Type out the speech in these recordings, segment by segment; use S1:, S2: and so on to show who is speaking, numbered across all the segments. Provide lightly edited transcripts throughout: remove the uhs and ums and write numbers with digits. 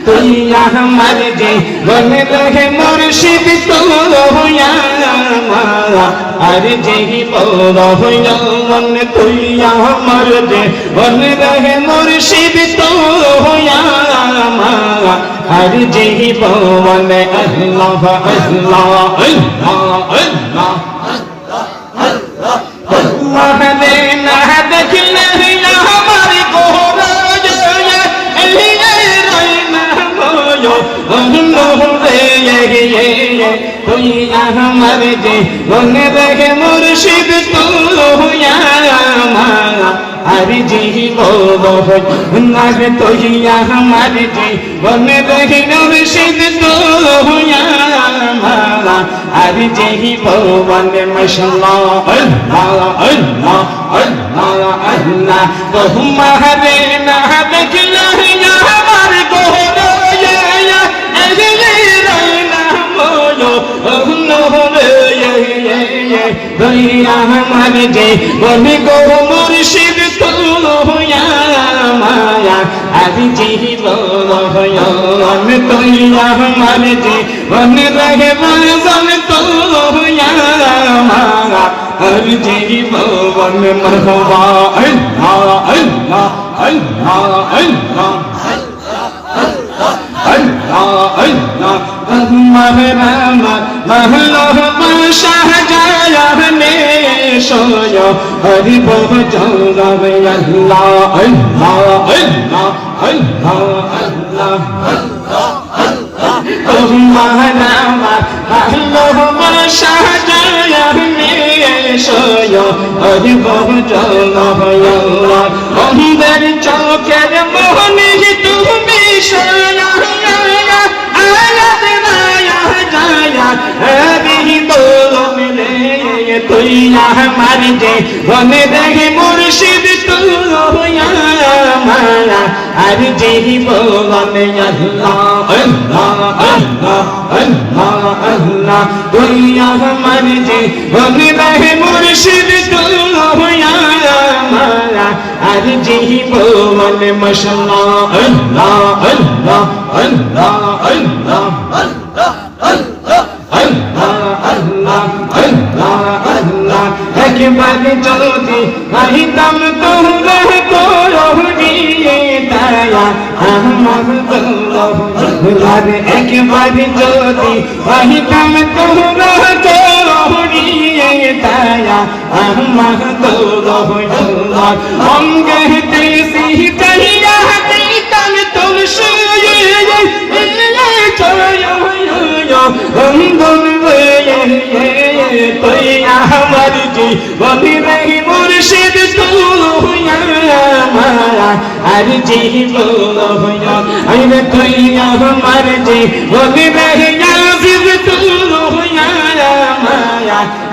S1: তুই আমার জীবন রে মুর্শিদ তুই আমার আর জীবন মন তুই আমার জীবন রে মুর্শিদ তুই আমার আর জীবন আল্লাহ আল্লাহ আল্লাহ আল্লাহ রে না দেখলে আমার গোরা তুই আমার জীবন রে মুর্শিদ তুই আমার আর জীবন তুই আমার জীবন রে মুর্শিদ তুই আমার আর জীবন মাশাআল্লাহ আল্লাহ আল্লাহ আল্লাহ আল্লাহ তোমারে না দেখলে আমার গোরা তুই আমার জীবন গো মুর্শিদ তুই আমার আর জীবন তুই আমার জীবন রে মরজন তুই আমার আর জীবন মারহাবা আল্লাহ আল্লাহ আল্লাহ আল্লাহ আল্লাহ মহরমত মহল্লা শাহজাহানে সোয় হরি বহুজঙ্গবে আল্লাহ আল্লাহ আল্লাহ আল্লাহ আল্লাহ মহরমত মহল্লা শাহজাহানে সোয় হরি বহুজঙ্গবে আল্লাহ অন্ধের চোখের মোহনে তুমি সোয়া তুই আমার জীবন রে মুর্শিদ তুই আমার আর জীবন আল্লাহ আল্লাহ আল্লাহ আল্লাহ আল্লাহ তুই আমার জীবন রে মুর্শিদ তুই আমার আর জীবন মাশাআল্লাহ আল্লাহ আল্লাহ আল্লাহ আল্লাহ একবার যদি পাইতাম তোমরা করুণিয়ে দয়া আমার দৌলার একবার যদি পাইতাম তোমরা করুণিয়ে দয়া আমার দৌলার অঙ্গতে সিটাইয়া দিতাম তুলসী তুই আমার জীবন রে মুর্শিদ তুই আমার আর জীবন আরে তুই আমার জীবন রে আজিজ তুই আমার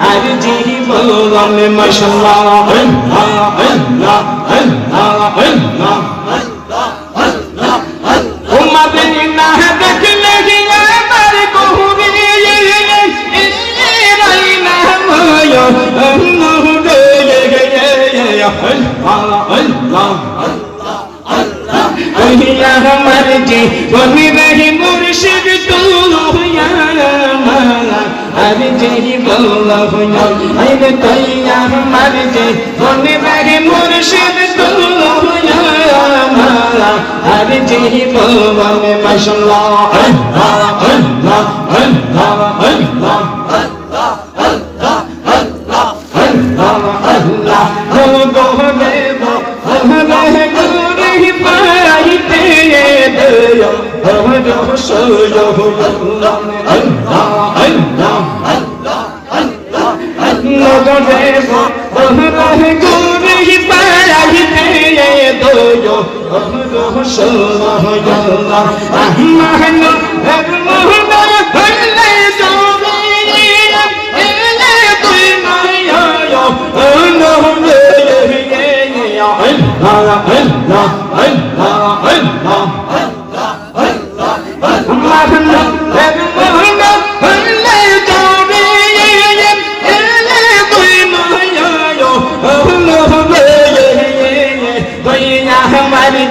S1: আর জীবন মাশাআল্লাহ আল্লাহ আল্লাহ আল্লাহ আল্লাহ উম্মতের না দেখলে আমার গোহরে আমার জীবন রে মুর্শিদ তুই আমার আর জীবন আরে তুই আমার জীবন রে মুর্শিদ তুই আমার আর জীবন মাশাআল্লাহ আল্লাহ আল্লাহ আল্লাহ আল্লাহ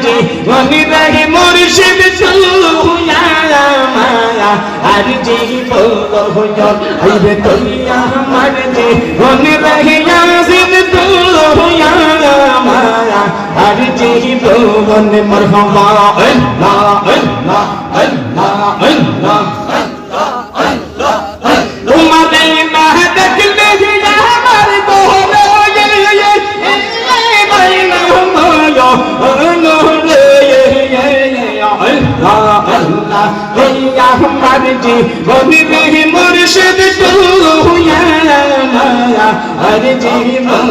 S1: জীবন রে মুর্শিদ আর জীবন আইরে তুই আমার জীবন রহিয়া জিদ তুই আমার আর জীবন মারহাবা আল্লাহ আল্লাহ আল্লাহ আল্লাহ তোমাদের না দেখলে আমার দোলে আমার জীবন রে মুর্শিদ তুই আর জীবন